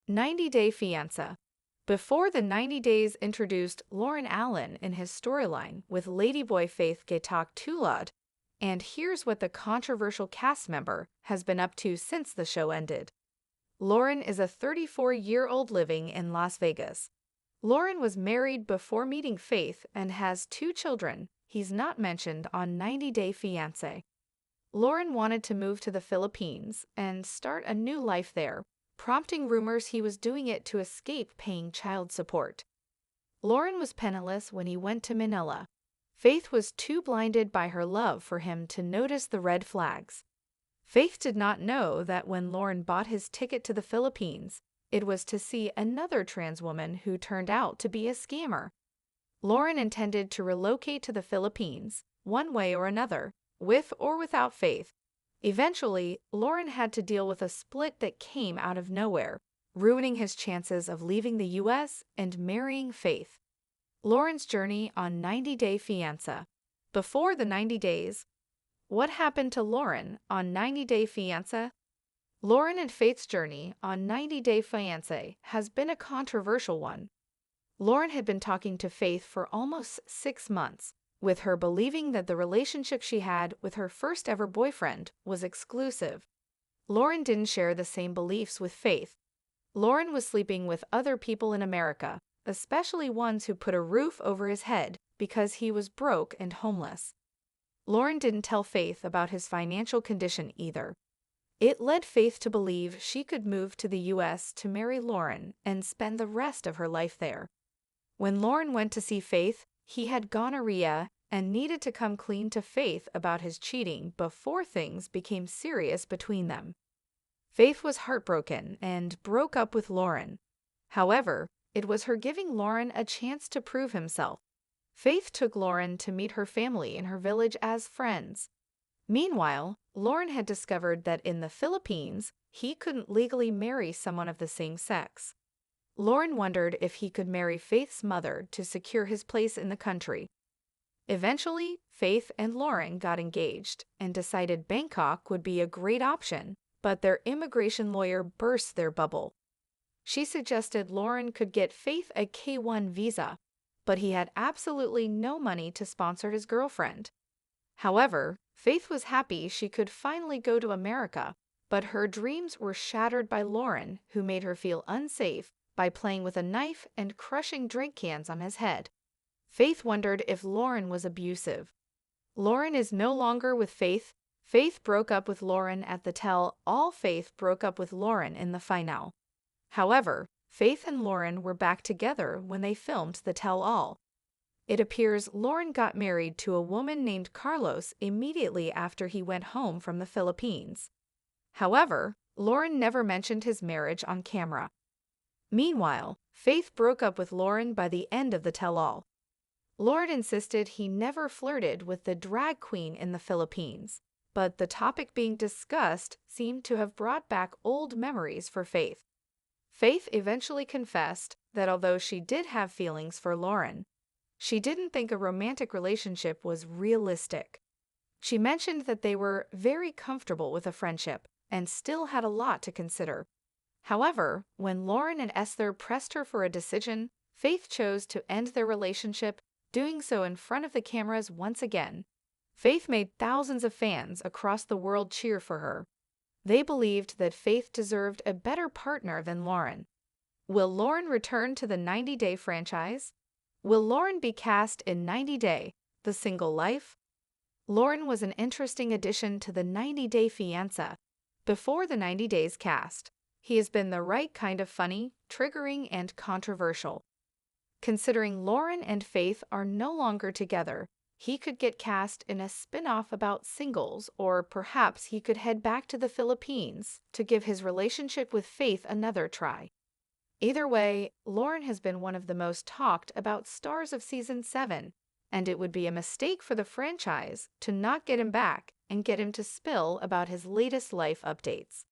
90-Day Fiancé. Before the 90 Days introduced Loren Allen in his storyline with Ladyboy Faith Gaitak Tulad, and here's what the controversial cast member has been up to since the show ended. Loren is a 34-year-old living in Las Vegas. Loren was married before meeting Faith and has 2 children he's not mentioned on 90-Day Fiancé. Loren wanted to move to the Philippines and start a new life there, prompting rumors he was doing it to escape paying child support. Loren was penniless when he went to Manila. Faith was too blinded by her love for him to notice the red flags. Faith did not know that when Loren bought his ticket to the Philippines, it was to see another trans woman who turned out to be a scammer. Loren intended to relocate to the Philippines, one way or another, with or without Faith. Eventually, Loren had to deal with a split that came out of nowhere, ruining his chances of leaving the U.S. and marrying Faith. Loren's journey on 90-Day Fiancé. Before the 90 days, what happened to Loren on 90-Day Fiancé? Loren and Faith's journey on 90-Day Fiancé has been a controversial one. Loren had been talking to Faith for almost 6 months, with her believing that the relationship she had with her first-ever boyfriend was exclusive. Loren didn't share the same beliefs with Faith. Loren was sleeping with other people in America, especially ones who put a roof over his head because he was broke and homeless. Loren didn't tell Faith about his financial condition either. It led Faith to believe she could move to the U.S. to marry Loren and spend the rest of her life there. When Loren went to see Faith, he had gonorrhea and needed to come clean to Faith about his cheating before things became serious between them. Faith was heartbroken and broke up with Loren. However, it was her giving Loren a chance to prove himself. Faith took Loren to meet her family in her village as friends. Meanwhile, Loren had discovered that in the Philippines, he couldn't legally marry someone of the same sex. Loren wondered if he could marry Faith's mother to secure his place in the country. Eventually, Faith and Loren got engaged and decided Bangkok would be a great option, but their immigration lawyer burst their bubble. She suggested Loren could get Faith a K-1 visa, but he had absolutely no money to sponsor his girlfriend. However, Faith was happy she could finally go to America, but her dreams were shattered by Loren, who made her feel unsafe by playing with a knife and crushing drink cans on his head. Faith wondered if Loren was abusive. Loren is no longer with Faith. Faith broke up with Loren at the tell-all. Faith broke up with Loren in the finale. However, Faith and Loren were back together when they filmed the tell-all. It appears Loren got married to a woman named Carlos immediately after he went home from the Philippines. However, Loren never mentioned his marriage on camera. Meanwhile, Faith broke up with Loren by the end of the tell-all. Loren insisted he never flirted with the drag queen in the Philippines, but the topic being discussed seemed to have brought back old memories for Faith. Faith eventually confessed that although she did have feelings for Loren, she didn't think a romantic relationship was realistic. She mentioned that they were very comfortable with a friendship and still had a lot to consider. However, when Loren and Esther pressed her for a decision, Faith chose to end their relationship, doing so in front of the cameras once again. Faith made thousands of fans across the world cheer for her. They believed that Faith deserved a better partner than Loren. Will Loren return to the 90-Day franchise? Will Loren be cast in 90-Day, The Single Life? Loren was an interesting addition to the 90-Day Fiancé. Before the 90 Days cast, he has been the right kind of funny, triggering, and controversial. Considering Loren and Faith are no longer together, he could get cast in a spin-off about singles, or perhaps he could head back to the Philippines to give his relationship with Faith another try. Either way, Loren has been one of the most talked about stars of Season 7, and it would be a mistake for the franchise to not get him back and get him to spill about his latest life updates.